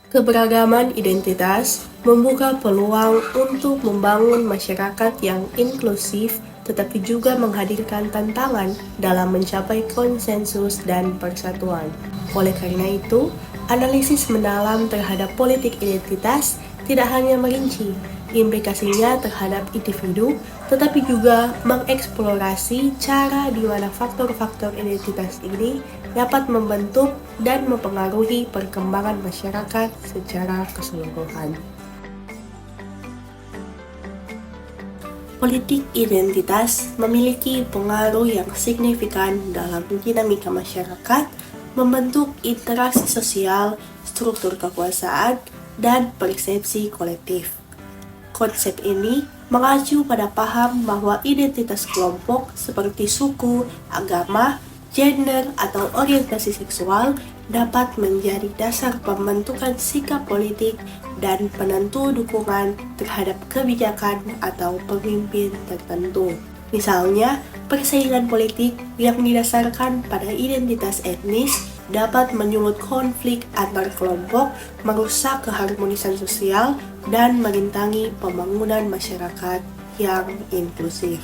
Keberagaman identitas membuka peluang untuk membangun masyarakat yang inklusif, tetapi juga menghadirkan tantangan dalam mencapai konsensus dan persatuan. Oleh karena itu, analisis mendalam terhadap politik identitas tidak hanya merinci implikasinya terhadap individu, tetapi juga mengeksplorasi cara di mana faktor-faktor identitas ini dapat membentuk dan mempengaruhi perkembangan masyarakat secara keseluruhan. Politik identitas memiliki pengaruh yang signifikan dalam dinamika masyarakat, membentuk interaksi sosial, struktur kekuasaan, dan persepsi kolektif. Konsep ini mengacu pada paham bahwa identitas kelompok seperti suku, agama, gender, atau orientasi seksual dapat menjadi dasar pembentukan sikap politik dan penentu dukungan terhadap kebijakan atau pemimpin tertentu. Misalnya, persaingan politik yang didasarkan pada identitas etnis dapat menyulut konflik antar kelompok, merusak keharmonisan sosial, dan merintangi pembangunan masyarakat yang inklusif.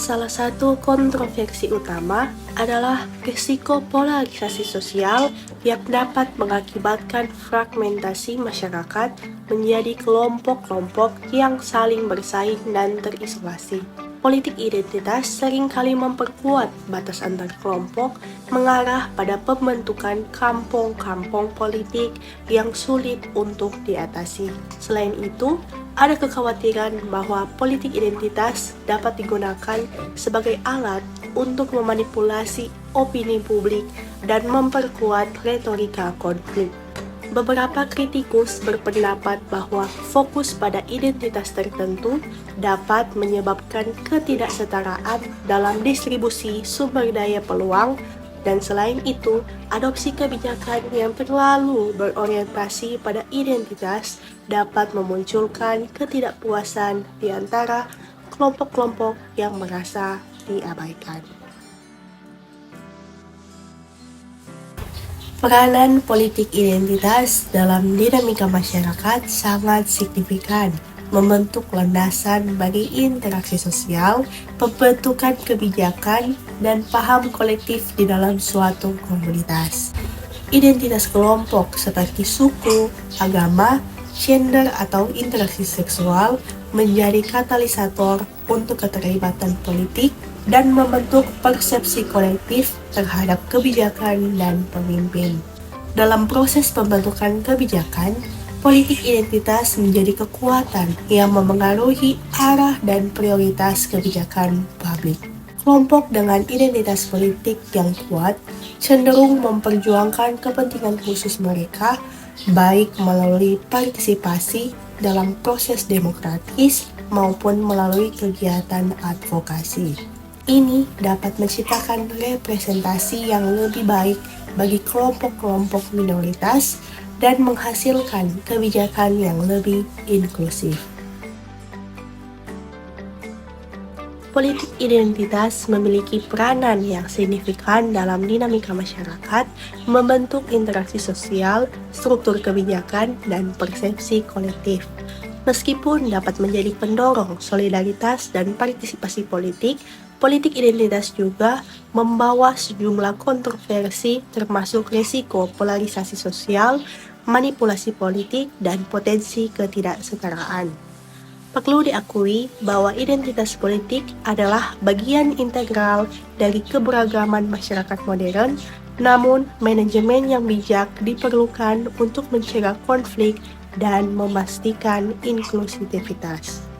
Salah satu kontroversi utama adalah risiko polarisasi sosial yang dapat mengakibatkan fragmentasi masyarakat menjadi kelompok-kelompok yang saling bersaing dan terisolasi. Politik identitas seringkali memperkuat batas antar kelompok, mengarah pada pembentukan kampung-kampung politik yang sulit untuk diatasi. Selain itu, ada kekhawatiran bahwa politik identitas dapat digunakan sebagai alat untuk memanipulasi opini publik dan memperkuat retorika konflik. Beberapa kritikus berpendapat bahwa fokus pada identitas tertentu dapat menyebabkan ketidaksetaraan dalam distribusi sumber daya peluang, dan selain itu, adopsi kebijakan yang terlalu berorientasi pada identitas dapat memunculkan ketidakpuasan di antara kelompok-kelompok yang merasa diabaikan. Peranan politik identitas dalam dinamika masyarakat sangat signifikan, membentuk landasan bagi interaksi sosial, pembentukan kebijakan, dan paham kolektif di dalam suatu komunitas. Identitas kelompok seperti suku, agama, gender, atau interaksi seksual menjadi katalisator untuk keterlibatan politik dan membentuk persepsi kolektif terhadap kebijakan dan pemimpin. Dalam proses pembentukan kebijakan, politik identitas menjadi kekuatan yang memengaruhi arah dan prioritas kebijakan publik. Kelompok dengan identitas politik yang kuat cenderung memperjuangkan kepentingan khusus mereka, baik melalui partisipasi dalam proses demokratis maupun melalui kegiatan advokasi. Ini dapat menciptakan representasi yang lebih baik bagi kelompok-kelompok minoritas dan menghasilkan kebijakan yang lebih inklusif. Politik identitas memiliki peranan yang signifikan dalam dinamika masyarakat, membentuk interaksi sosial, struktur kebijakan, dan persepsi kolektif. Meskipun dapat menjadi pendorong solidaritas dan partisipasi politik, politik identitas juga membawa sejumlah kontroversi termasuk risiko polarisasi sosial, manipulasi politik, dan potensi ketidaksetaraan. Perlu diakui bahwa identitas politik adalah bagian integral dari keberagaman masyarakat modern, namun manajemen yang bijak diperlukan untuk mencegah konflik dan memastikan inklusivitas.